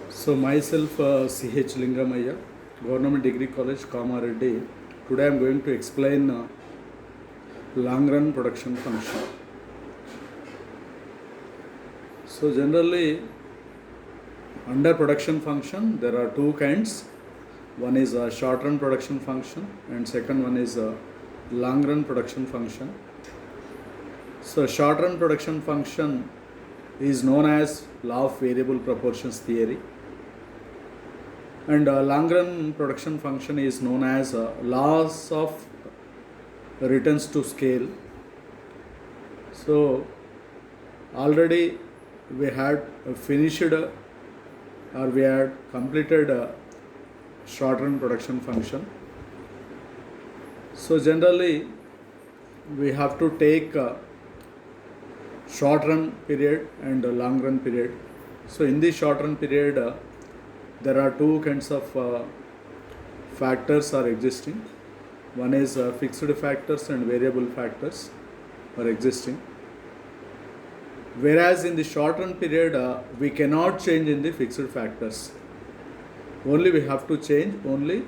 So myself C.H. Lingamaya, Government Degree College, Kamareddy. Today I am going to explain long run production function. So generally under production function there are two kinds. One is a short run production function and second one is a long run production function. So short run production function is known as law of variable proportions theory, and long run production function is known as laws of returns to scale. So already we had finished or we had completed short run production function. So generally we have to take short run period and long run period. So in the short run period there are two kinds of factors are existing. One is fixed factors and variable factors are existing. Whereas in the short run period we cannot change in the fixed factors. Only we have to change only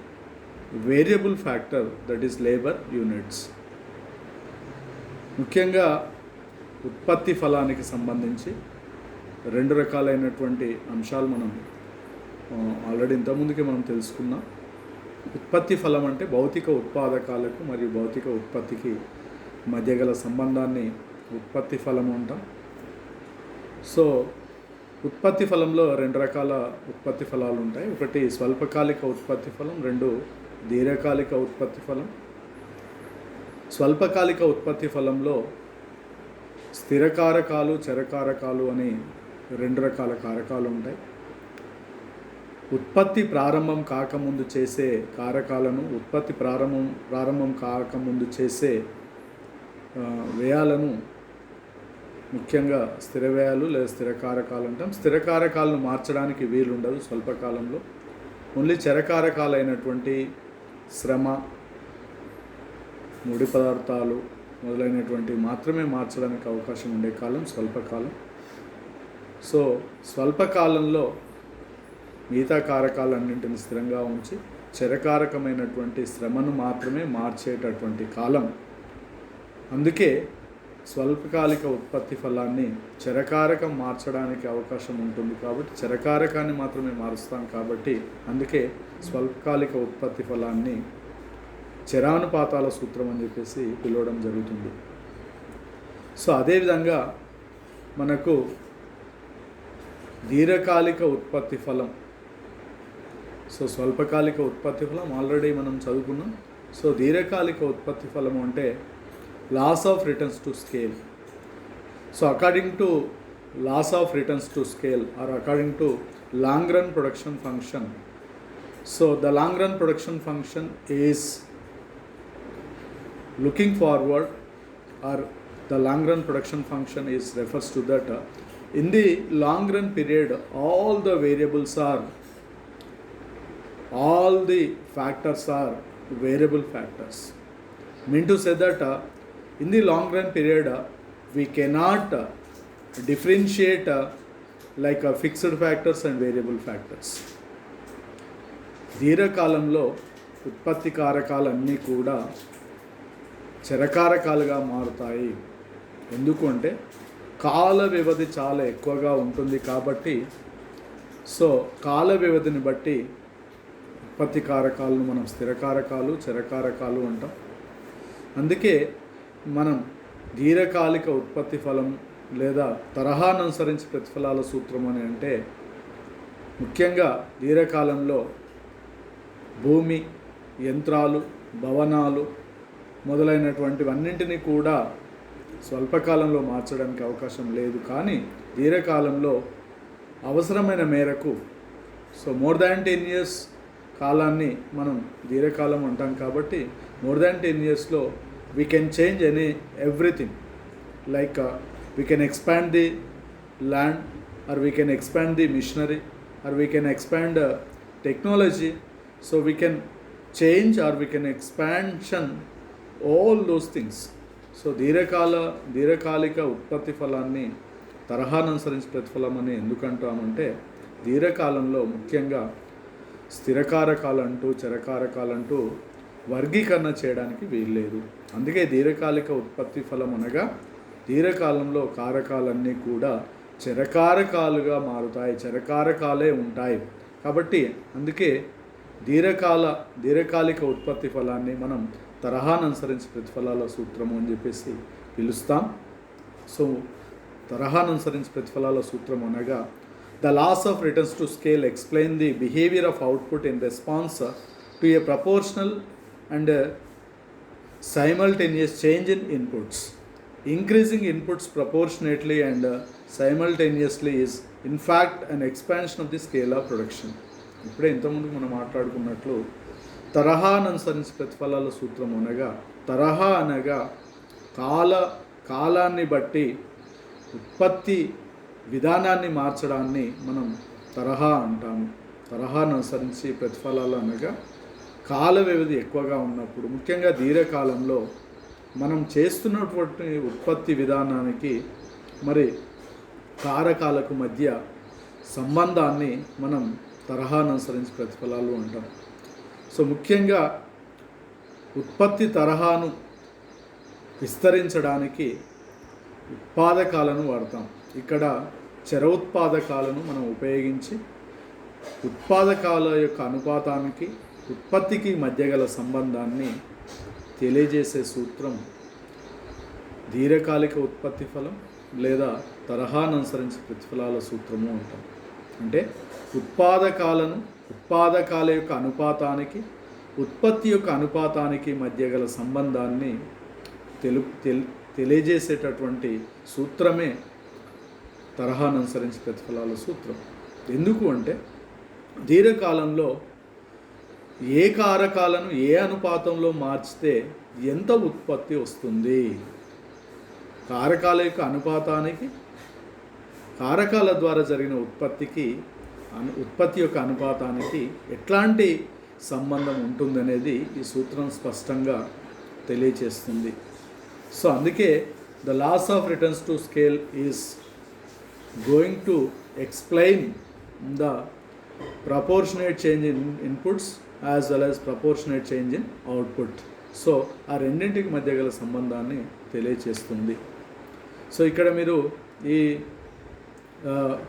variable factor, that is labor units. ముఖ్యంగా ఉత్పత్తి ఫలానికి సంబంధించి రెండు రకాలైనటువంటి అంశాలు మనం already ఇంతకుముందుకే మనం తెలుసుకున్నాం. ఉత్పత్తి ఫలం అంటే భౌతిక ఉత్పాదకాలకు మరియు భౌతిక ఉత్పత్తికి మధ్య గల సంబంధాన్ని ఉత్పత్తి ఫలం అంటాం. సో ఉత్పత్తి ఫలంలో రెండు రకాల ఉత్పత్తి ఫలాలు ఉంటాయి. ఒకటి స్వల్పకాలిక ఉత్పత్తి ఫలం, రెండు దీర్ఘకాలిక ఉత్పత్తి ఫలం. స్వల్పకాలిక ఉత్పత్తి ఫలంలో స్థిర కారకాలు, చరకారకాలు అని రెండు రకాల కారకాలు ఉంటాయి. ఉత్పత్తి ప్రారంభం కాకముందు చేసే కారకాలను, ఉత్పత్తి ప్రారంభం కాకముందు చేసే వ్యయాలను ముఖ్యంగా స్థిర వ్యయాలు లేదా స్థిర కారకాలు అంటాం. స్థిర కారకాలను మార్చడానికి వీలుండదు స్వల్పకాలంలో. ఓన్లీ చరకారకాలైనటువంటి శ్రమ, ముడి పదార్థాలు మొదలైనటువంటి మాత్రమే మార్చడానికి అవకాశం ఉండే కాలం స్వల్పకాలం. సో స్వల్పకాలంలో మిగతా కారకాలన్నింటిని స్థిరంగా ఉంచి చరకారకమైనటువంటి శ్రమను మాత్రమే మార్చేటటువంటి కాలం. అందుకే స్వల్పకాలిక ఉత్పత్తి ఫలాన్ని చరకారకం మార్చడానికి అవకాశం ఉంటుంది కాబట్టి చరకారకాన్ని మాత్రమే మారుస్తాం కాబట్టి అందుకే స్వల్పకాలిక ఉత్పత్తి ఫలాన్ని చరానుపాతాల సూత్రం అని చెప్పేసి పిలవడం జరుగుతుంది. సో అదేవిధంగా మనకు దీర్ఘకాలిక ఉత్పత్తి ఫలం. సో స్వల్పకాలిక ఉత్పత్తి ఫలం ఆల్రెడీ మనం చదువుకున్నాం. సో దీర్ఘకాలిక ఉత్పత్తి ఫలం అంటే laws of returns to scale. So according to laws of returns to scale or according to long run production function. So the long run production function is looking forward, or the long run production function is refers to that in the long run period all the variables are, all the factors are variable factors. Mean to say that in the long run period we cannot differentiate like fixed factors and variable factors. దీర్ఘకాలంలో ఉత్పత్తి కారకాలన్నీ కూడా చరకారకాలుగా మారుతాయి. ఎందుకంటే కాల వ్యవధి చాలా ఎక్కువగా ఉంటుంది కాబట్టి. సో కాల వ్యవధిని బట్టి ఉత్పత్తి కారకాలను మనం స్థిర కారకాలు, చరకారకాలు అంటాం. అందుకే మనం దీర్ఘకాలిక ఉత్పత్తి ఫలం లేదా తరహాను అనుసరించి ప్రతిఫలాల సూత్రం అని అంటే ముఖ్యంగా దీర్ఘకాలంలో భూమి, యంత్రాలు, భవనాలు మొదలైనటువంటివన్నింటినీ కూడా స్వల్పకాలంలో మార్చడానికి అవకాశం లేదు. కానీ దీర్ఘకాలంలో అవసరమైన మేరకు, సో మోర్ దాన్ 10 years కాలాన్ని మనం దీర్ఘకాలం అంటాం కాబట్టి మోర్ దాన్ 10 yearsలో we can change everything. Like we can expand the land, or we can expand the machinery, or we can expand technology. So we can change or we can expansion all those things. So దీర్ఘకాలిక ఉత్పత్తి ఫలాన్ని తరహాను అనుసరించి ప్రతిఫలం అని ఎందుకంటామంటే దీర్ఘకాలంలో ముఖ్యంగా స్థిరకారకాలంటూ చరకారకాలంటూ వర్గీకరణ చేయడానికి వీల్లేదు. అందుకే దీర్ఘకాలిక ఉత్పత్తి ఫలం అనగా దీర్ఘకాలంలో కారకాలన్నీ కూడా చరకారకాలుగా మారుతాయి, చరకారకాలే ఉంటాయి. కాబట్టి అందుకే దీర్ఘకాలిక ఉత్పత్తి ఫలాన్ని మనం తరహాను అనుసరించి ప్రతిఫలాల సూత్రము అని చెప్పేసి పిలుస్తాం. సో తరహాను అనుసరించి ప్రతిఫలాల సూత్రం అనగా the laws of returns to scale explain the behaviour of output in response to a proportional and simultaneous change in inputs. Increasing inputs proportionately and simultaneously is in fact an expansion of the scale of production. ఇప్పుడే ఇంతకుముందు మనం మాట్లాడుకున్నట్లు తరహాను అనుసరించి ప్రతిఫలాల సూత్రం అనగా తరహా అనగా కాలాన్ని బట్టి ఉత్పత్తి విధానాన్ని మార్చడాన్ని మనం తరహా అంటాము. తరహాను అనుసరించి ప్రతిఫలాలు అనగా కాల వ్యవధి ఎక్కువగా ఉన్నప్పుడు, ముఖ్యంగా దీర్ఘకాలంలో మనం చేస్తున్నటువంటి ఉత్పత్తి విధానానికి మరి కారకాలకు మధ్య సంబంధాన్ని మనం తరహాను అనుసరించి ప్రతిఫలాలు అంటాం. సో ముఖ్యంగా ఉత్పత్తి తరహాను విస్తరించడానికి ఉత్పాదకాలను వాడతాం. ఇక్కడ చర ఉత్పాదకాలను మనం ఉపయోగించి ఉత్పాదకాల యొక్క అనుపాతానికి ఉత్పత్తికి మధ్య గల సంబంధాన్ని తెలియజేసే సూత్రం దీర్ఘకాలిక ఉత్పత్తి ఫలం లేదా తరహాను అనుసరించి ప్రతిఫలాల సూత్రము అంటాం. అంటే ఉత్పాదకాల యొక్క అనుపాతానికి ఉత్పత్తి యొక్క అనుపాతానికి మధ్య గల సంబంధాన్ని తెలియజేసేటటువంటి సూత్రమే తరహాను అనుసరించి ప్రతిఫలాల సూత్రం. ఎందుకు అంటే దీర్ఘకాలంలో ఏ కారకాలను ఏ అనుపాతంలో మార్చితే ఎంత ఉత్పత్తి వస్తుంది, కారకాల యొక్క అనుపాతానికి కారకాల ద్వారా జరిగిన ఉత్పత్తి యొక్క అనుపాతానికి ఎట్లాంటి సంబంధం ఉంటుందనేది ఈ సూత్రం స్పష్టంగా తెలియచేస్తుంది. సో అందుకే the laws of returns to scale is going to explain the proportionate change in inputs as well as proportionate change in output. So ఆ రెండింటికి మధ్య గల సంబంధాన్ని తెలియచేస్తుంది. సో ఇక్కడ మీరు ఈ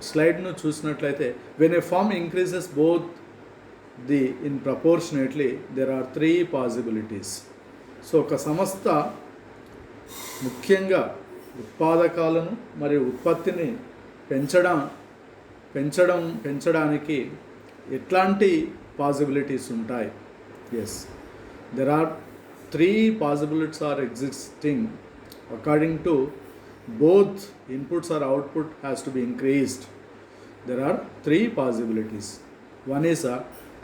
స్లైడ్ను చూసినట్లయితే when a firm increases both the in proportionately there are 3 possibilities. So ఒక సంస్థ ముఖ్యంగా ఉత్పాదకాలను మరియు ఉత్పత్తిని పెంచడానికి ఎట్లాంటి పాసిబిలిటీస్ ఉంటాయి? Yes, there are 3 possibilities are existing according to both inputs or output has to be increased. There are 3 possibilities. One is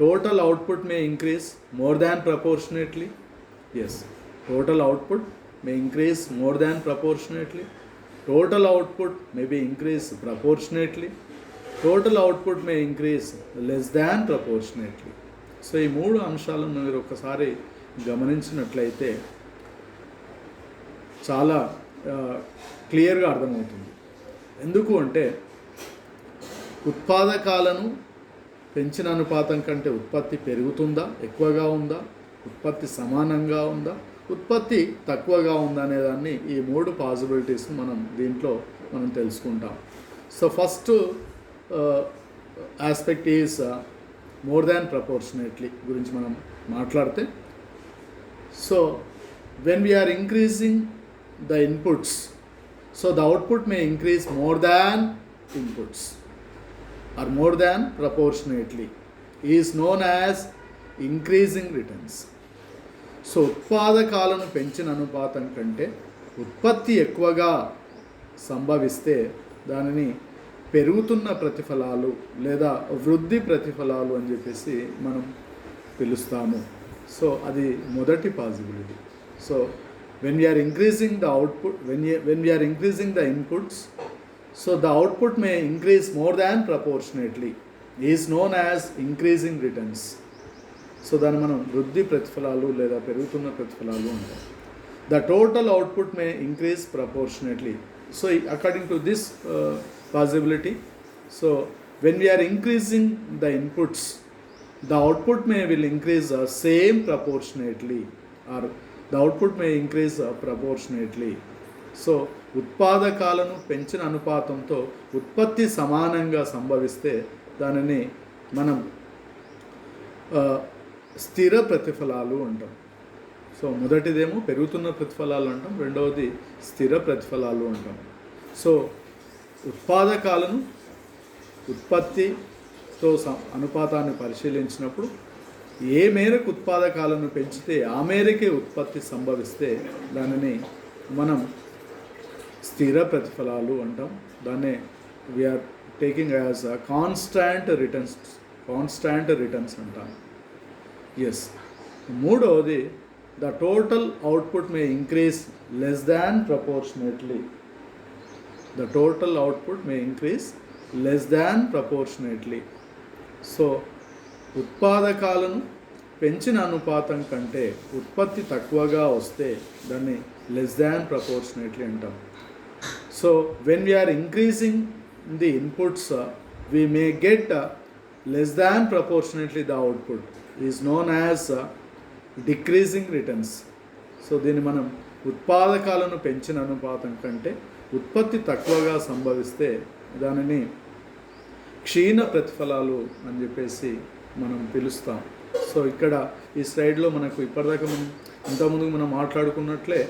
total output may increase more than proportionately. Yes, total output may increase more than proportionately. Total output may be increased proportionately. Total output may increase less than proportionately. So ఈ 3 అంశాలను మీరు ఒకసారి గమనించినట్లయితే చాలా క్లియర్గా అర్థమవుతుంది. ఎందుకు అంటే ఉత్పాదకాలను పెంచిన అనుపాతం కంటే ఉత్పత్తి పెరుగుతుందా, ఎక్కువగా ఉందా, ఉత్పత్తి సమానంగా ఉందా, ఉత్పత్తి తక్కువగా ఉందా అనేదాన్ని ఈ 3 పాసిబిలిటీస్ దీంట్లో మనం తెలుసుకుంటాం. So first aspect is more than proportionately గురించి మనం మాట్లాడితే, so when we are increasing the inputs, so the output may increase more than inputs or more than proportionately is known as increasing returns. So ఉత్పాదకాలను పెంచిన అనుపాతం కంటే ఉత్పత్తి ఎక్కువగా సంభవిస్తే దానిని పెరుగుతున్న ప్రతిఫలాలు లేదా వృద్ధి ప్రతిఫలాలు అని చెప్పేసి మనం పిలుస్తాము. సో అది మొదటి possibility. So when we are increasing the output, when we are increasing the inputs, so the output may increase more than proportionately is known as increasing returns. So దాన్ని మనం వృద్ధి ప్రతిఫలాలు లేదా పెరుగుతున్న ప్రతిఫలాలు అంటాం. The total output may increase proportionately. So according to this possibility, so when we are increasing the inputs, the output will increase same proportionately, or the output may increase proportionately. So ఉత్పాదకాలను పెంచిన అనుపాతంతో ఉత్పత్తి సమానంగా సంభవిస్తే దానిని మనం స్థిర ప్రతిఫలాలు అంటాం. సో మొదటిదేమో పెరుగుతున్న ప్రతిఫలాలు అంటాం, రెండవది స్థిర ప్రతిఫలాలు అంటాం. సో ఉత్పాదకాలను ఉత్పత్తితో అనుపాతాన్ని పరిశీలించినప్పుడు ఏ మేరకు ఉత్పాదకాలను పెంచితే ఆ మేరకే ఉత్పత్తి సంభవిస్తే దానిని మనం స్థిర ప్రతిఫలాలు అంటాం. దాన్నే we are taking as constant returns అంటాం. ఎస్. మూడవది, the total output may increase less than proportionately. The total output may increase less than proportionately. So ఉత్పాదకాలను పెంచిన అనుపాతం కంటే ఉత్పత్తి తక్కువగా వస్తే దాన్ని లెస్ దాన్ ప్రపోర్షనేట్లీ అంటాం. So when we are increasing the inputs we may get less than proportionately the output is known as decreasing returns. So దీన్ని మనం ఉత్పాదకాలను పెంచిన అనుపాతం కంటే ఉత్పత్తి తక్కువగా సంభవిస్తే దానిని క్షీణ ప్రతిఫలాలు అని చెప్పేసి మనం పిలుస్తాం. సో ఇక్కడ ఈ స్లైడ్లో మనకు ఇప్పటిదాకా ఇంతకుముందు మనం మాట్లాడుకున్నట్లే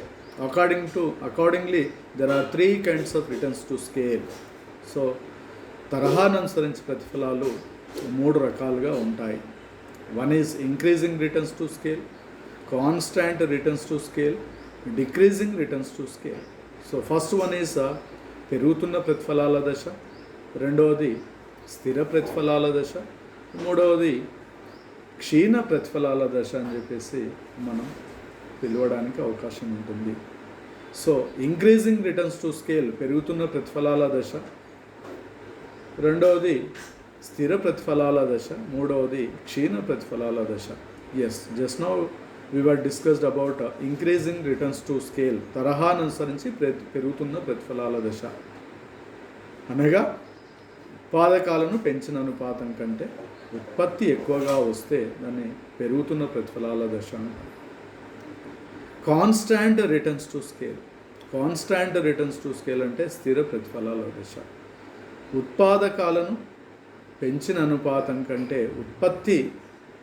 accordingly there are 3 kinds of returns to scale. So తరహాను అనుసరించి ప్రతిఫలాలు 3 రకాలుగా ఉంటాయి. One is increasing returns to scale, constant returns to scale, decreasing returns to scale. So first one is పెరుగుతున్న ప్రతిఫలాల దశ, రెండవది స్థిర ప్రతిఫలాల దశ, మూడవది క్షీణ ప్రతిఫలాల దశ అని చెప్పేసి మనం పిలవడానికి అవకాశం ఉంటుంది. So increasing returns to scale పెరుగుతున్న ప్రతిఫలాల దశ, రెండవది స్థిర ప్రతిఫలాల దశ, మూడవది క్షీణ ప్రతిఫలాల దశ. Yes, just now we were discussed about increasing returns to scale, తరహాను అనుసరించి పెరుగుతున్న ప్రతిఫలాల దశ అనగా ఉత్పాదకాలను పెంచిన అనుపాతం కంటే ఉత్పత్తి ఎక్కువగా వస్తే దాన్ని పెరుగుతున్న ప్రతిఫలాల దశ అంటారు. కాన్స్టాంట్ రిటర్న్స్ టు స్కేల్ అంటే స్థిర ప్రతిఫలాల దశ. ఉత్పాదకాలను పెంచిన అనుపాతం కంటే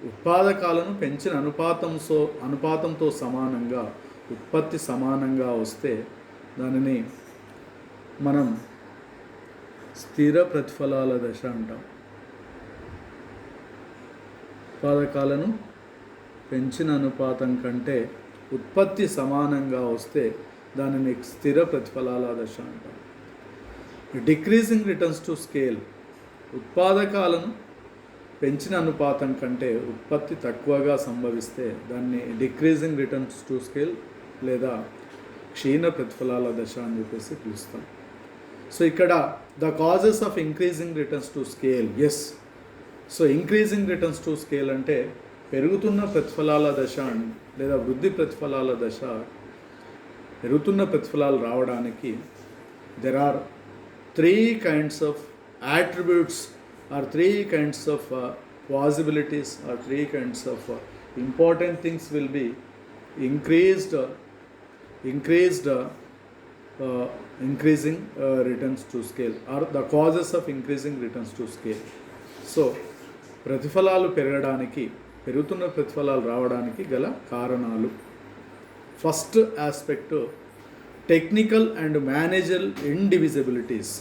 ఉత్పాదకాలను పెంచిన అనుపాతంతో సమానంగా ఉత్పత్తి సమానంగా వస్తే దానిని మనం స్థిర ప్రతిఫలాల దశ అంటాం. ఉత్పాదకాలను పెంచిన అనుపాతం కంటే ఉత్పత్తి సమానంగా వస్తే దానిని స్థిర ప్రతిఫలాల దశ అంటాం. డిక్రీజింగ్ రిటర్న్స్ టు స్కేల్ ఉత్పాదకాలను పెంచిన అనుపాతం కంటే ఉత్పత్తి తక్కువగా సంభవిస్తే దాన్ని డిక్రీజింగ్ రిటర్న్స్ టు స్కేల్ లేదా క్షీణ ప్రతిఫలాల దశ అని చెప్పేసి పిలుస్తాం. సో ఇక్కడ the causes of increasing returns to scale. Yes, so increasing returns to scale అంటే పెరుగుతున్న ప్రతిఫలాల దశ లేదా వృద్ధి ప్రతిఫలాల దశ. పెరుగుతున్న ప్రతిఫలాలు రావడానికి there are 3 kinds of attributes or 3 kinds of possibilities or 3 kinds of important things will be increasing returns to scale or the causes of increasing returns to scale. So ప్రతిఫలాలు పెరుగుతున్న ప్రతిఫలాలు రావడానికి గల కారణాలు. First aspect technical and managerial indivisibilities.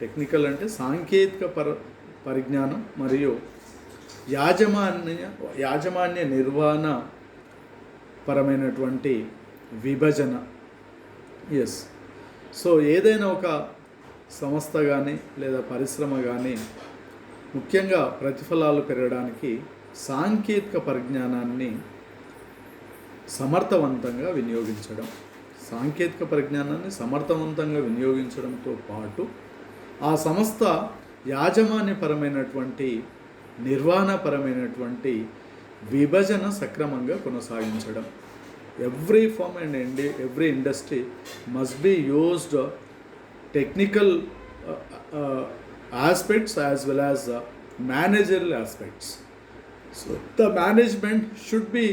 Technical అంటే సాంకేతిక పరిజ్ఞానం మరియు యాజమాన్య నిర్వహణ పరమైనటువంటి విభజన. ఎస్, సో ఏదైనా ఒక సంస్థ కానీ లేదా పరిశ్రమ కానీ ముఖ్యంగా ప్రతిఫలాలు పెరగడానికి సాంకేతిక పరిజ్ఞానాన్ని సమర్థవంతంగా వినియోగించడంతో పాటు ఆ సంస్థ యాజమాన్యపరమైనటువంటి నిర్వహణపరమైనటువంటి విభజన సక్రమంగా కొనసాగించడం. Every firm and every industry must be used technical aspects as well as managerial aspects. So the management should be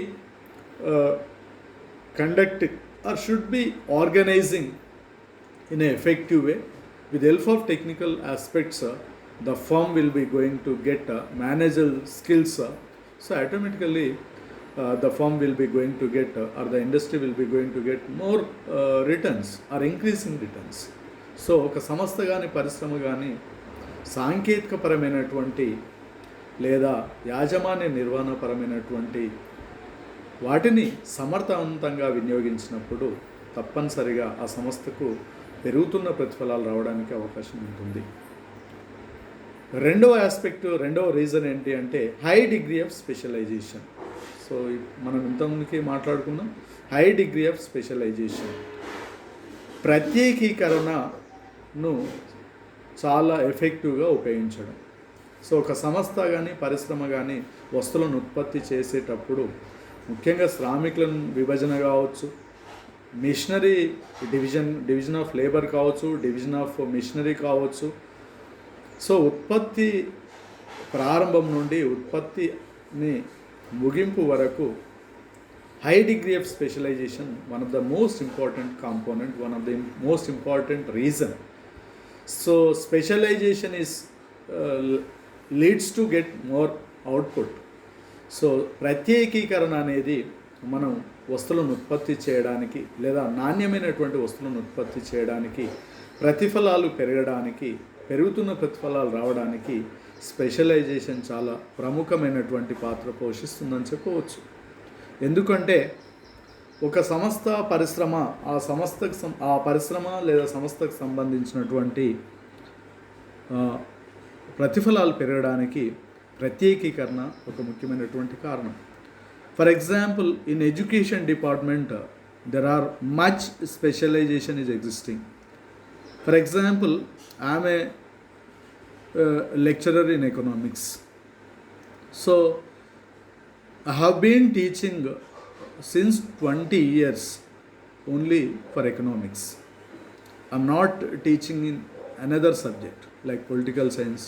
uh, conducting or should be organizing in an effective way. With the help of technical aspects, the firm will be going to get managerial skills. So automatically the firm will be going to get or the industry will be going to get more returns or increasing returns. So ఒక సంస్థ కానీ పరిశ్రమ కానీ సాంకేతికపరమైనటువంటి లేదా యాజమాన్య నిర్వహణపరమైనటువంటి వాటిని సమర్థవంతంగా వినియోగించినప్పుడు తప్పనిసరిగా ఆ సంస్థకు పెరుగుతున్న ప్రతిఫలాలు రావడానికి అవకాశం ఉంటుంది. రెండవ రీజన్ ఏంటి అంటే high degree of specialisation. So మనం ఇంతకుముందుకి మాట్లాడుకున్నాం హై డిగ్రీ ఆఫ్ స్పెషలైజేషన్. ప్రత్యేకీకరణను చాలా ఎఫెక్టివ్గా ఉపయోగించడం. సో ఒక సంస్థ కానీ పరిశ్రమ కానీ వస్తువులను ఉత్పత్తి చేసేటప్పుడు ముఖ్యంగా శ్రామికులను విభజన కావచ్చు, మిషనరీ డివిజన్ ఆఫ్ లేబర్ కావచ్చు, డివిజన్ ఆఫ్ మిషనరీ కావచ్చు. సో ఉత్పత్తి ప్రారంభం నుండి ఉత్పత్తిని ముగింపు వరకు high degree of specialisation one of the most important component, one of the most important reason. So specialisation is leads to get more output. So ప్రత్యేకీకరణ అనేది మనం వస్తువులను ఉత్పత్తి చేయడానికి లేదా నాణ్యమైనటువంటి వస్తువులను ఉత్పత్తి చేయడానికి, ప్రతిఫలాలు పెరగడానికి, పెరుగుతున్న ప్రతిఫలాలు రావడానికి స్పెషలైజేషన్ చాలా ప్రముఖమైనటువంటి పాత్ర పోషిస్తుందని చెప్పవచ్చు. ఎందుకంటే ఒక సంస్థ పరిశ్రమ ఆ పరిశ్రమ లేదా సంస్థకు సంబంధించినటువంటి ప్రతిఫలాలు పెరగడానికి ప్రత్యేకీకరణ ఒక ముఖ్యమైనటువంటి కారణం. For example, in education department there are much specialisation is existing. For example, I'm a lecturer in economics. So I have been teaching since 20 years only for economics. I'm not teaching in another subject like political science,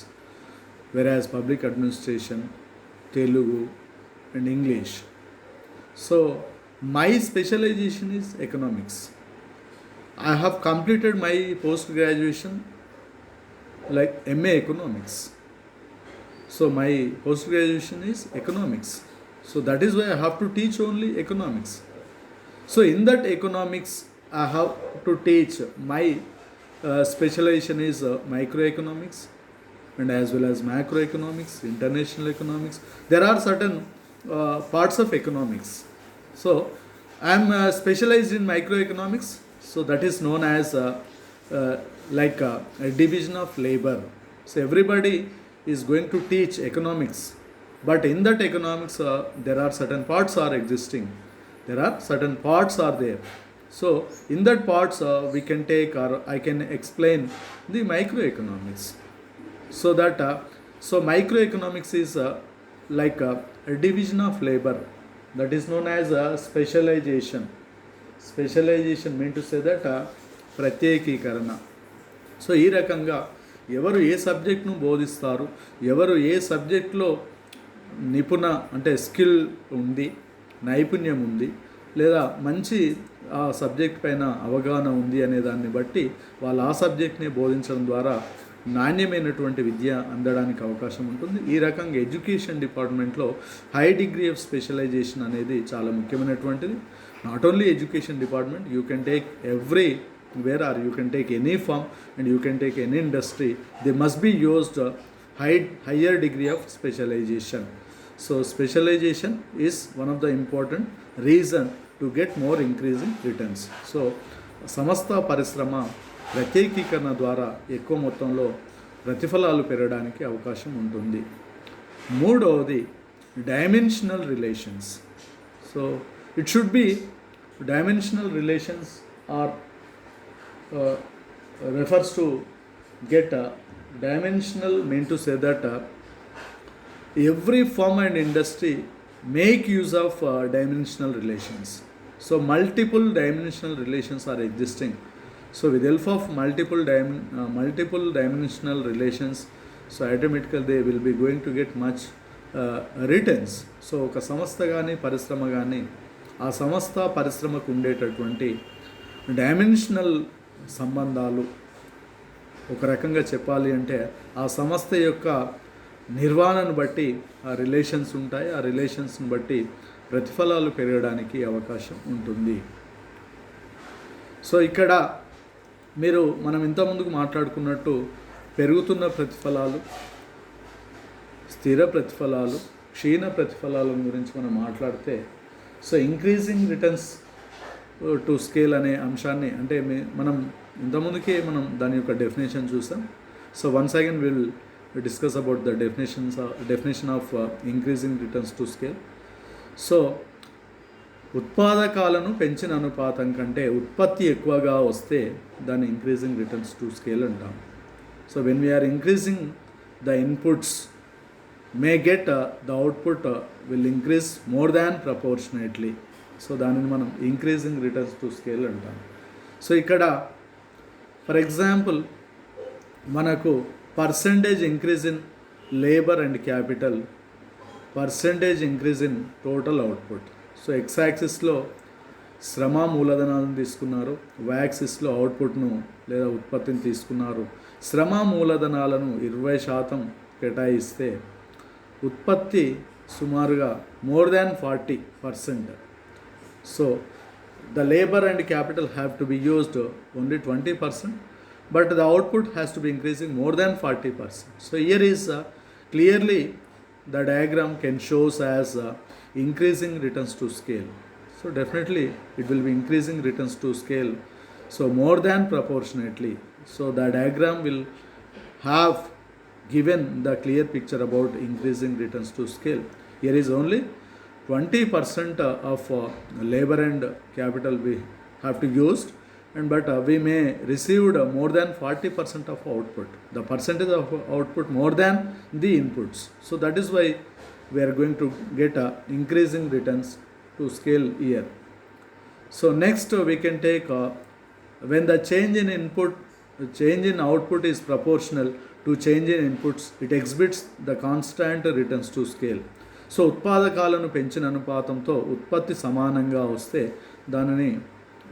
whereas public administration, Telugu and English. So my specialization is economics. I have completed my post graduation like MA Economics. So my post graduation is economics. So that is why I have to teach only economics. So in that economics I have to teach my specialization is microeconomics and as well as macroeconomics, international economics. There are certain parts of economics. So I am specialized in microeconomics. So that is known as like a division of labor. So everybody is going to teach economics, but in that economics there are certain parts are existing. There are certain parts are there. So in that parts we can take or I can explain the microeconomics. So that so microeconomics is like a division of labor, that is known as specialization. Specialization mean to say that ప్రత్యేకీకరణ. So ఈ రకంగా ఎవరు ఏ సబ్జెక్ట్ను బోధిస్తారు, ఎవరు ఏ సబ్జెక్ట్లో నిపుణ అంటే skill ఉంది, నైపుణ్యం ఉంది, లేదా మంచి ఆ సబ్జెక్ట్ పైన అవగాహన ఉంది అనే దాన్ని బట్టి వాళ్ళు ఆ సబ్జెక్ట్ని బోధించడం ద్వారా నాణ్యమైనటువంటి విద్య అందడానికి అవకాశం ఉంటుంది. ఈ రకంగా ఎడ్యుకేషన్ డిపార్ట్మెంట్లో హై డిగ్రీ ఆఫ్ స్పెషలైజేషన్ అనేది చాలా ముఖ్యమైనటువంటిది. Not only education department, you can take every where or you can take any firm and you can take any industry, they must be used higher degree of specialization. So specialization is one of the important reason to get more increasing returns. So సమస్త పరిశ్రమ ప్రత్యేకీకరణ ద్వారా ఎక్కువ మొత్తంలో ప్రతిఫలాలు పెరగడానికి అవకాశం ఉంటుంది. మూడవది dimensional relations. So it should be dimensional relations are refers to get dimensional mean to say that every firm and industry make use of dimensional relations. So multiple dimensional relations are existing. So with help of multiple dimensional relations, so automatically they will be going to get much returns. So ఒక సంస్థ కానీ పరిశ్రమ కానీ ఆ సంస్థ పరిశ్రమకు ఉండేటటువంటి dimensional సంబంధాలు, ఒక రకంగా చెప్పాలి అంటే ఆ సంస్థ యొక్క నిర్వహణను బట్టి ఆ రిలేషన్స్ ఉంటాయి. ఆ రిలేషన్స్ని బట్టి ప్రతిఫలాలు పెరగడానికి అవకాశం ఉంటుంది. సో ఇక్కడ మనం ఇంతకుముందుకు మాట్లాడుకున్నట్టు పెరుగుతున్న ప్రతిఫలాలు, స్థిర ప్రతిఫలాలు, క్షీణ ప్రతిఫలాల గురించి మనం మాట్లాడితే, so increasing returns to scale అనే అంశాన్ని అంటే మనం ఇంతకుముందుకే మనం దాని యొక్క డెఫినేషన్ చూసాం. So once again will discuss about the definition of increasing returns to scale. So ఉత్పాదకాలను పెంచిన అనుపాతం కంటే ఉత్పత్తి ఎక్కువగా వస్తే దాన్ని ఇంక్రీజింగ్ రిటర్న్స్ టు స్కేల్ అంటాం. So when we are increasing the inputs may get the output will increase more than proportionately. So దానిని మనం ఇంక్రీజింగ్ రిటర్న్స్ టు స్కేల్ అంటాం. సో ఇక్కడ ఫర్ ఎగ్జాంపుల్ మనకు percentage increase in labour and capital, percentage increase in total output. So X యాక్సిస్లో శ్రమ మూలధనాలను తీసుకున్నారు, why యాక్సిస్లో అవుట్పుట్ను లేదా ఉత్పత్తిని తీసుకున్నారు. శ్రమ మూలధనాలను 20% కేటాయిస్తే ఉత్పత్తి సుమారుగా more than 40%. So the labour and capital have to be used only 20%, but the output has to be increasing more than 40%. So here is clearly the diagram can shows as increasing returns to scale. So definitely it will be increasing returns to scale, so more than proportionately. So the diagram will have given the clear picture about increasing returns to scale. Here is only 20% of labor and capital we have to use, but we may received more than 40% of output, the percentage of output more than the inputs. So that is why we are going to get increasing returns to scale here. So next we can take when the change in output is proportional to change in inputs, it exhibits the constant returns to scale. So ఉత్పాదకాలను పెంచిన అనుపాతంతో ఉత్పత్తి సమానంగా వస్తే దానిని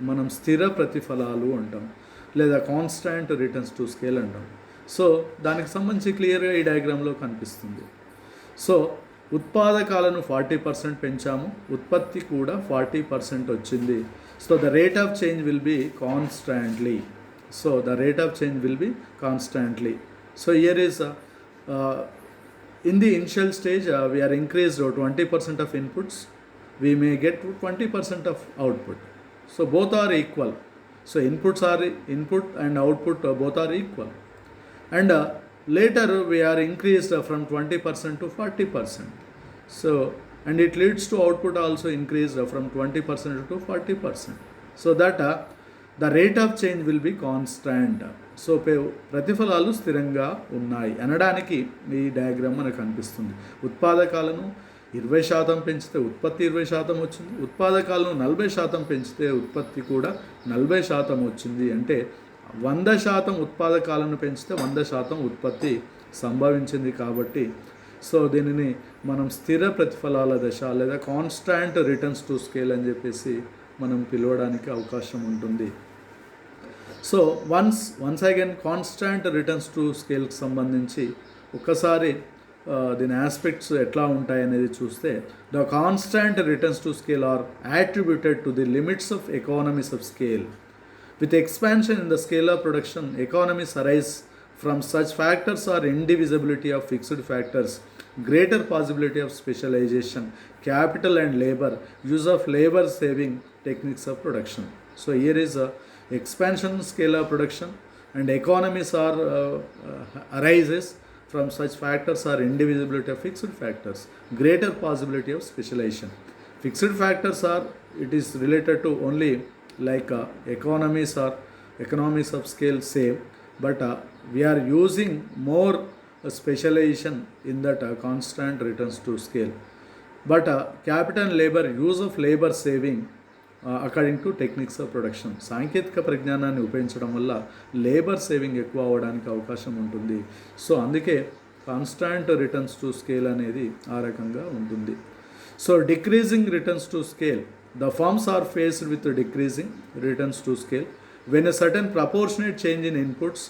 మనం స్థిర ప్రతిఫలాలు అంటాం, లేదా కాన్స్టాంట్ రిటర్న్స్ టు స్కేల్ అంటాం. సో దానికి సంబంధించి క్లియర్గా ఈ డయాగ్రామ్లో కనిపిస్తుంది. సో ఉత్పాదకాలను 40% పెంచాము, ఉత్పత్తి కూడా 40% వచ్చింది. So the rate of change will be constantly. So the rate of change will be constantly. So here is in the initial stage we are increased 20% of inputs, we may get 20% of output. So both are equal. So input and output both are equal. And later we are increased from 20% to 40%. So and it leads to output also increased from 20% to 40%. So that the rate of change will be constant. So ప్రతిఫలాలు స్థిరంగా ఉన్నాయి అనడానికి ఈ diagram మనకు కనిపిస్తుంది. ఉత్పాదకాలను 20% పెంచితే ఉత్పత్తి 20% వచ్చింది, ఉత్పాదకాలను 40% పెంచితే ఉత్పత్తి కూడా 40% వచ్చింది. అంటే 100% ఉత్పాదకాలను పెంచితే 100% ఉత్పత్తి సంభవించింది. కాబట్టి సో దీనిని మనం స్థిర ప్రతిఫలాల దశ లేదా కాన్స్టాంట్ రిటర్న్స్ టు స్కేల్ అని చెప్పేసి మనం పిలవడానికి అవకాశం ఉంటుంది. So once again constant returns to స్కేల్కి సంబంధించి ఒక్కసారి దీని ఆస్పెక్ట్స్ ఎట్లా ఉంటాయి అనేది చూస్తే, the constant returns to scale are attributed to the limits of economies of scale. With expansion in the scale of production, economies arise from such factors are indivisibility of fixed factors, greater possibility of specialization, capital and labor, use of labor saving techniques of production. So here is a expansion scale of production and economies are arises from such factors are indivisibility of fixed factors, greater possibility of specialization. Fixed factors are, it is related to only like economies of scale same, but we are using more specialization in that constant returns to scale. But capital and labor, use of labor saving according to techniques of production. సాంకేతిక పరిజ్ఞానాన్ని ఉపయోగించడం వల్ల labour saving ఎక్కువ అవ్వడానికి అవకాశం ఉంటుంది. So అందుకే constant returns to scale అనేది ఆ రకంగా ఉంటుంది. So decreasing returns to scale, the firms are faced with decreasing returns to scale when a certain proportionate change in inputs,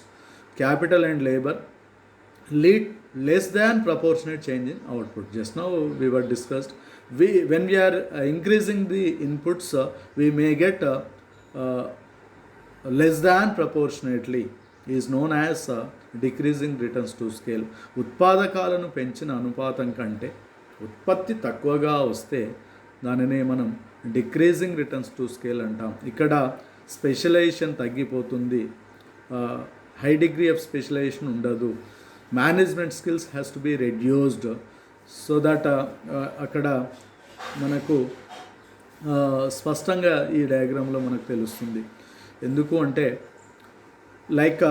capital and labor lead less than proportionate change in output. Just now we were discussed, when we are increasing the inputs, we may get less than proportionately is known as decreasing returns to scale. ఉత్పాదకాలను పెంచిన అనుపాతం కంటే ఉత్పత్తి తక్కువగా వస్తే దానినే మనం decreasing returns to scale అంటాం. ఇక్కడ స్పెషలైజేషన్ తగ్గిపోతుంది, హై డిగ్రీ ఆఫ్ స్పెషలైజేషన్ ఉండదు, management skills has to be reduced. So that అక్కడ మనకు స్పష్టంగా ఈ డయాగ్రామ్లో మనకు తెలుస్తుంది. ఎందుకు అంటే లైక్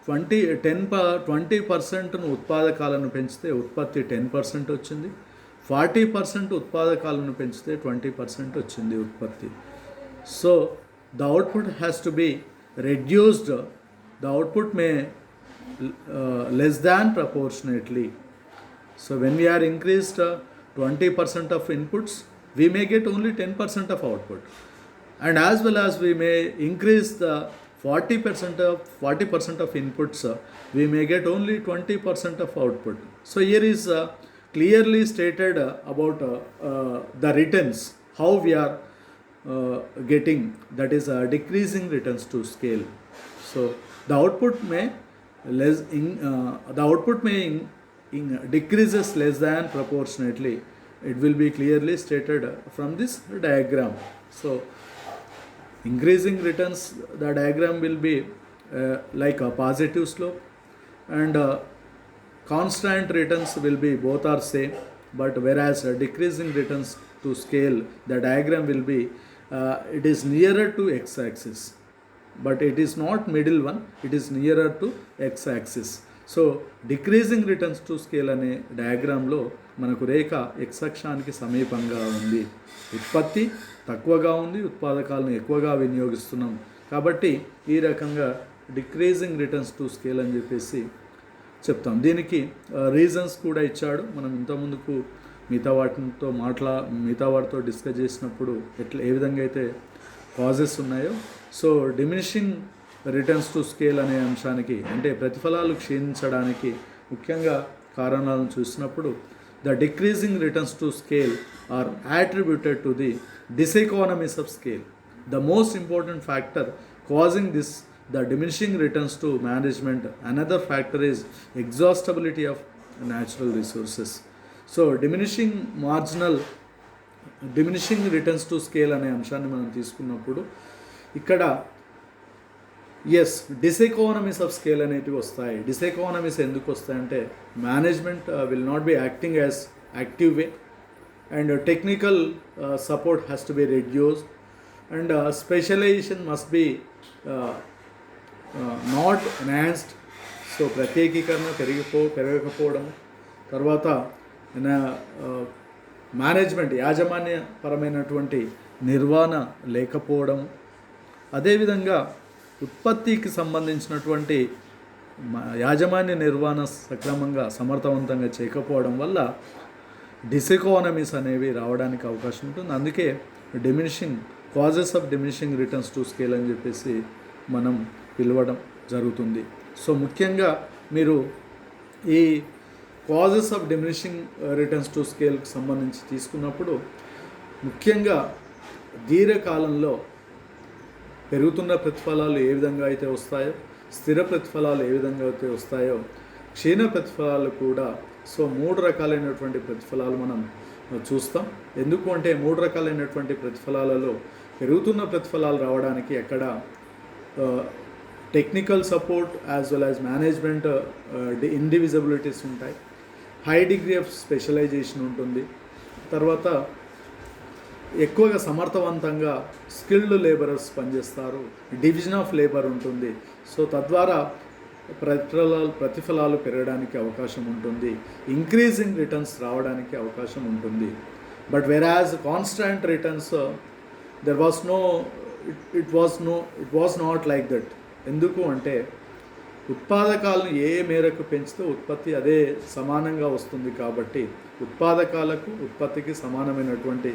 20% ఉత్పాదకాలను పెంచితే ఉత్పత్తి 10% వచ్చింది, 40% ఉత్పాదకాలను పెంచితే 20% వచ్చింది ఉత్పత్తి. So the output has to be reduced, the output may less than proportionately. So when we are increased 20% of inputs, we may get only 10% of output, and as well as we may increase the 40% of inputs, we may get only 20% of output. So here is clearly stated about the returns, how we are getting, that is decreasing returns to scale. So the output may decreases less than proportionately. It will be clearly stated from this diagram. So increasing returns, the diagram will be like a positive slope, and constant returns will be both are same, but whereas decreasing returns to scale, the diagram will be it is nearer to x-axis, but it is not middle one, it is nearer to x-axis. So decreasing returns to scale అనే డయాగ్రామ్లో మనకు రేఖ x అక్షానికి సమీపంగా ఉంది, ఉత్పత్తి తక్కువగా ఉంది, ఉత్పాదకాలను ఎక్కువగా వినియోగిస్తున్నాం, కాబట్టి ఈ రకంగా డిక్రీజింగ్ రిటర్న్స్ టు స్కేల్ అని చెప్పేసి చెప్తాం. దీనికి రీజన్స్ కూడా ఇచ్చాడు. మనం ఇంతకుముందుకు మిగతా వాటితో డిస్కస్ చేసినప్పుడు ఏ విధంగా అయితే కాజెస్ ఉన్నాయో, so diminishing returns to scale అనే అంశానికి, అంటే ప్రతిఫలాలు క్షీణించడానికి ముఖ్యంగా కారణాలను చూసినప్పుడు the decreasing returns to scale are attributed to the diseconomies of scale. The most important factor causing this the diminishing returns to management. Another factor is exhaustibility of natural resources. So diminishing returns to scale అనే అంశాన్ని మనం తీసుకున్నప్పుడు ఇక్కడ yes డిసెకానమీస్ of scale అనేటివి వస్తాయి. Diseconomies ఎందుకు వస్తాయంటే management will not be acting as active way, and technical support has to be reduced, and specialisation must be not enhanced. So ప్రత్యేకీకరణ పెరగకపోవడం, తర్వాత మేనేజ్మెంట్ యాజమాన్యపరమైనటువంటి నిర్వహణ లేకపోవడం, అదేవిధంగా ఉత్పత్తికి సంబంధించినటువంటి యాజమాన్య నిర్వహణ సక్రమంగా సమర్థవంతంగా చేయకపోవడం వల్ల డిసెకానమీస్ అనేవి రావడానికి అవకాశం ఉంటుంది. అందుకే causes of diminishing returns to scale అని చెప్పేసి మనం పిలవడం జరుగుతుంది. సో ముఖ్యంగా మీరు ఈ causes of diminishing returns to స్కేల్కి సంబంధించి తీసుకున్నప్పుడు ముఖ్యంగా దీర్ఘకాలంలో పెరుగుతున్న ప్రతిఫలాలు ఏ విధంగా అయితే వస్తాయో, స్థిర ప్రతిఫలాలు ఏ విధంగా అయితే వస్తాయో, క్షీణ ప్రతిఫలాలు కూడా. సో 3 రకాలైనటువంటి ప్రతిఫలాలు మనం చూస్తాం. ఎందుకు అంటే 3 రకాలైనటువంటి ప్రతిఫలాలలో పెరుగుతున్న ప్రతిఫలాలు రావడానికి అక్కడ technical support as well as management indivisibilities ఉంటాయి, హై డిగ్రీ ఆఫ్ స్పెషలైజేషన్ ఉంటుంది, తర్వాత ఎక్కువగా సమర్థవంతంగా స్కిల్డ్ లేబరర్స్ పనిచేస్తారు, డివిజన్ ఆఫ్ లేబర్ ఉంటుంది. సో తద్వారా ప్రతిఫలాలు పెరగడానికి అవకాశం ఉంటుంది, ఇంక్రీజింగ్ రిటర్న్స్ రావడానికి అవకాశం ఉంటుంది. But average constant returns there was no it was not like that. ఎందుకు అంటే ఉత్పాదకాలను ఏ మేరకు పెంచితే ఉత్పత్తి అదే సమానంగా వస్తుంది కాబట్టి ఉత్పాదకాలకు ఉత్పత్తికి సమానమైనటువంటి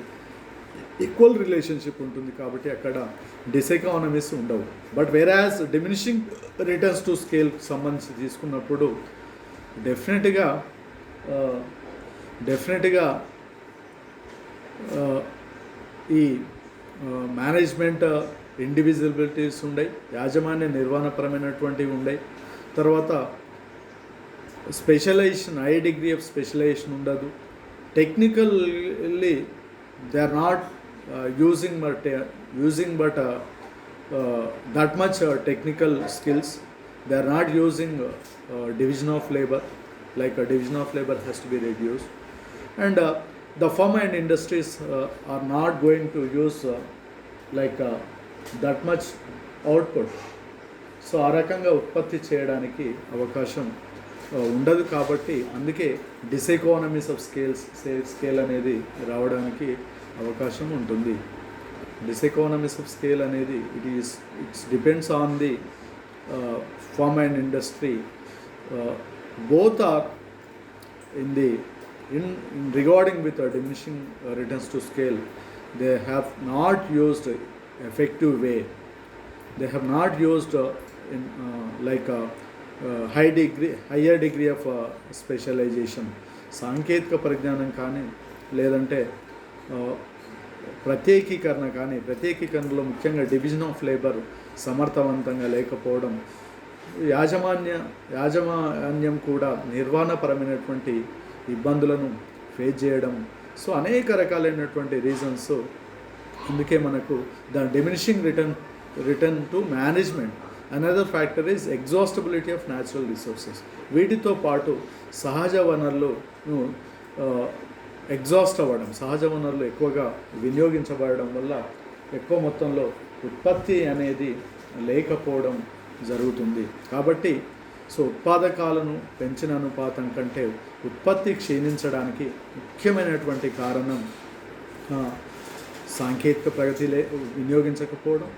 ఈక్వల్ రిలేషన్షిప్ ఉంటుంది కాబట్టి అక్కడ డిసెకానమీస్ ఉండవు. But whereas diminishing returns to scale సంబంధించి తీసుకున్నప్పుడు డెఫినెట్గా ఈ మేనేజ్మెంట్ ఇండివిజిబిలిటీస్ ఉన్నాయి, యాజమాన్య నిర్వహణపరమైనటువంటివి ఉన్నాయి. తర్వాత specialisation, high degree of specialisation ఉండదు. Technically they are not using but that much technical skills. They are not using division of labor, like a division of labor has to be reduced, and the firm and industries are not going to use that much output. So ఆ రకంగా ఉత్పత్తి చేయడానికి అవకాశం ఉండదు. కాబట్టి అందుకే డిసెకానమీస్ of scale అనేది రావడానికి అవకాశం ఉంటుంది. డిసెకానమీస్ ఆఫ్ స్కేల్ అనేది it's depends on the firm and industry. Both are in regarding with diminishing returns to scale, they have not used effective way. They have not used higher degree of specialization. సాంకేతిక పరిజ్ఞానం కానీ లేదంటే ప్రత్యేకీకరణలో ముఖ్యంగా division of labour సమర్థవంతంగా లేకపోవడం, యాజమాన్యం కూడా నిర్వహణపరమైనటువంటి ఇబ్బందులను ఫేస్ చేయడం. సో అనేక రకాలైనటువంటి రీజన్స్. అందుకే మనకు the diminishing return to management. Another factor is exhaustibility of natural resources. వీటితో పాటు సహజ వనరులను ఎగ్జాస్ట్ అవ్వడం, సహజ వనరులు ఎక్కువగా వినియోగించబడడం వల్ల ఎక్కువ మొత్తంలో ఉత్పత్తి అనేది లేకపోవడం జరుగుతుంది. కాబట్టి సో ఉత్పాదకాలను పెంచిన అనుపాతం కంటే ఉత్పత్తి క్షీణించడానికి ముఖ్యమైనటువంటి కారణం సాంకేతిక ప్రగతి వినియోగించకపోవడం,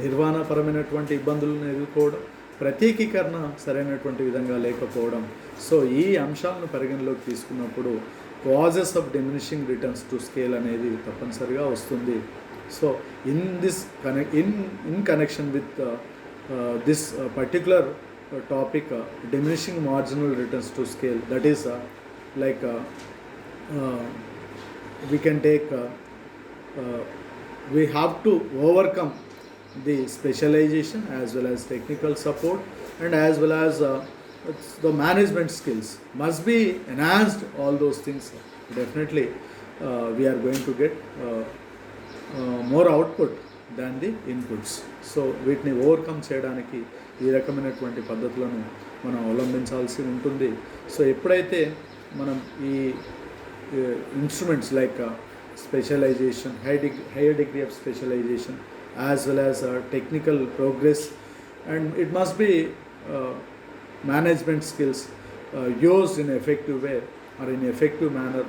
నిర్వహణపరమైనటువంటి ఇబ్బందులను ఎదుర్కోవడం, ప్రత్యేకీకరణ సరైనటువంటి విధంగా లేకపోవడం. సో ఈ అంశాలను పరిగణలోకి తీసుకున్నప్పుడు causes of diminishing returns to scale అనేది తప్పనిసరిగా వస్తుంది. So in connection with this particular topic, diminishing marginal returns to scale, that is we can take we have to overcome the specialization as well as technical support, and as well as the management skills must be enhanced. All those things definitely we are going to get more output than the inputs. So వీటిని overcome చేయడానికి ఈ రకమైనటువంటి పద్ధతులను మనం అవలంబించాల్సి ఉంటుంది. So ఎప్పుడైతే మనం ఈ instruments like specialisation, higher degree of specialization as well as technical progress, and it must be management skills used in an effective way or in an effective manner,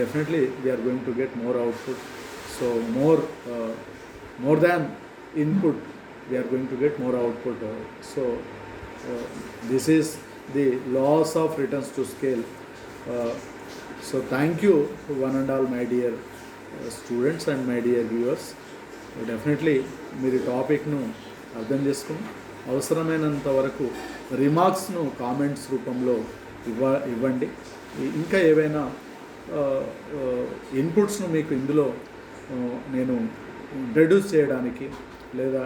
definitely we are going to get more output. So more than input, we are going to get more output. So this is the loss of returns to scale. So thank you one and all, my dear students and my dear viewers. Definitely మీరు టాపిక్ను అర్థం చేసుకుని అవసరమైనంత వరకు రిమార్క్స్ను comments రూపంలో ఇవ్వండి. ఇంకా ఏవైనా ఇన్పుట్స్ను మీకు ఇందులో నేను ఇంట్రడ్యూస్ చేయడానికి లేదా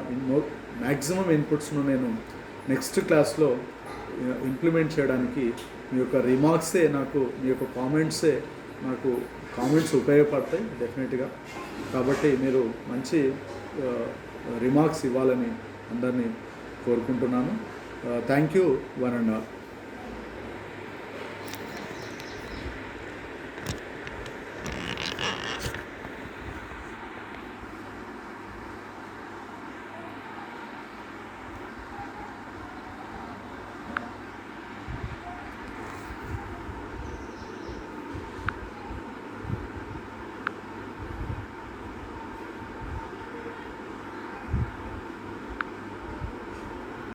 మ్యాక్సిమం ఇన్పుట్స్ను నేను నెక్స్ట్ క్లాస్లో ఇంప్లిమెంట్ చేయడానికి మీ యొక్క రిమార్క్సే నాకు, మీ యొక్క కామెంట్స్ ఉపయోగపడతాయి డెఫినెట్గా. కాబట్టి మీరు మంచి రిమార్క్స్ ఇవ్వాలని అందరినీ కోరుకుంటున్నాను. Thank you one and all.